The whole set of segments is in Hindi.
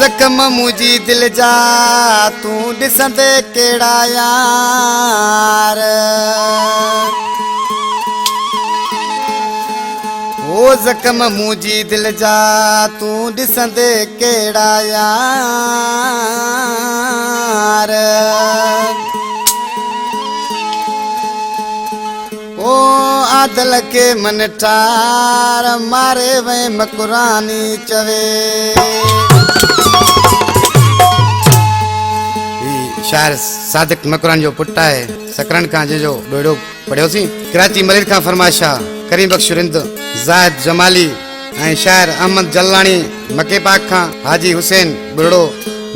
जख्म मुझी दिल जा तू ॾिसंदे केड़ा यार। ओ जख्म मुझी दिल जा तू ॾिसंदे केड़ा यार। ओ आदल के मन ठार मारे वे मकुरानी चवे। शायर सादिक मकुरान जो पुट है सकरन का जो बेड़ो पढ़ियो सी कराची मलिक का फरमाइशा करीम बख्श रिंद जाहिद जमाली ऐं शायर अहमद जलानी मके पाक का हाजी हुसैन बुरड़ो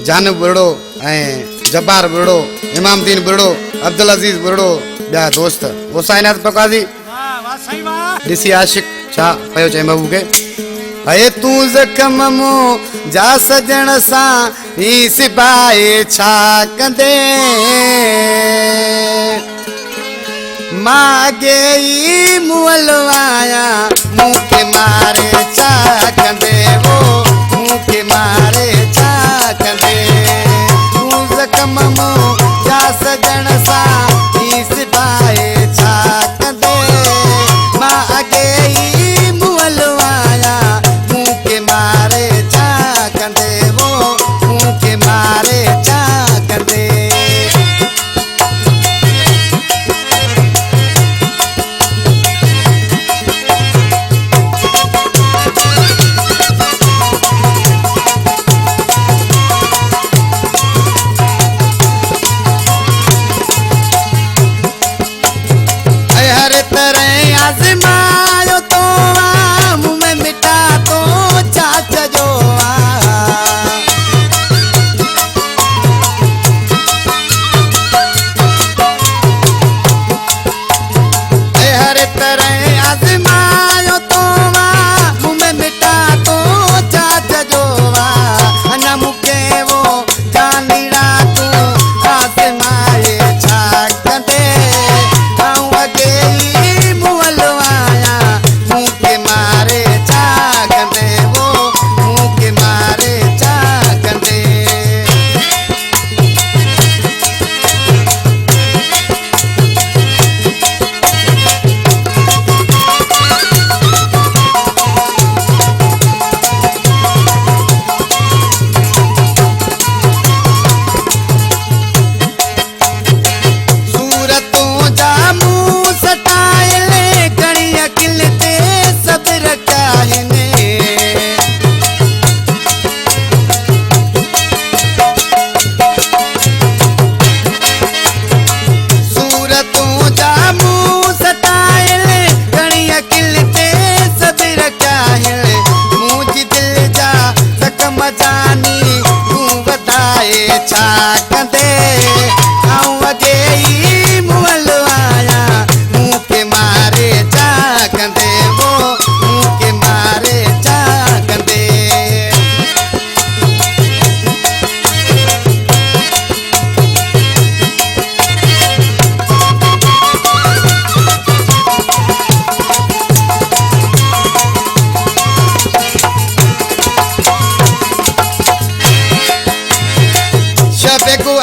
जानब बुरड़ो ऐं जब्बार बुरड़ो इमाम दीन बुरड़ो अब्दुल अजीज बुरड़ो ॿिया दोस्त हुसैनात पकाजी ॾिसी आशिक छा पयो चए महबूब के है तू जख्म मो जा सजण सां ही सिपाही छा कंदे मागे ई मुअल आया मूंखे मारे छा कंदे वो मूंखे मारे छा कंदे तू जख्म मो जा सजण सां ही सिपाही छा कंदे मागे ई मुअल आया मूंखे मारे छा कंदे वो मूंखे मारे छा कंदे। आजमायो तो मुँह में मिटा तो चाच जो हर तरह आजमायो तो मुँह में मिटा तो चाच जो न मुके वो जानीड़ा तू आजमाए छा कंदे छा कंदे अगे ई मुअल आया मूंखे मारे छा कंदे वो मूंखे मारे छा कंदे। शब को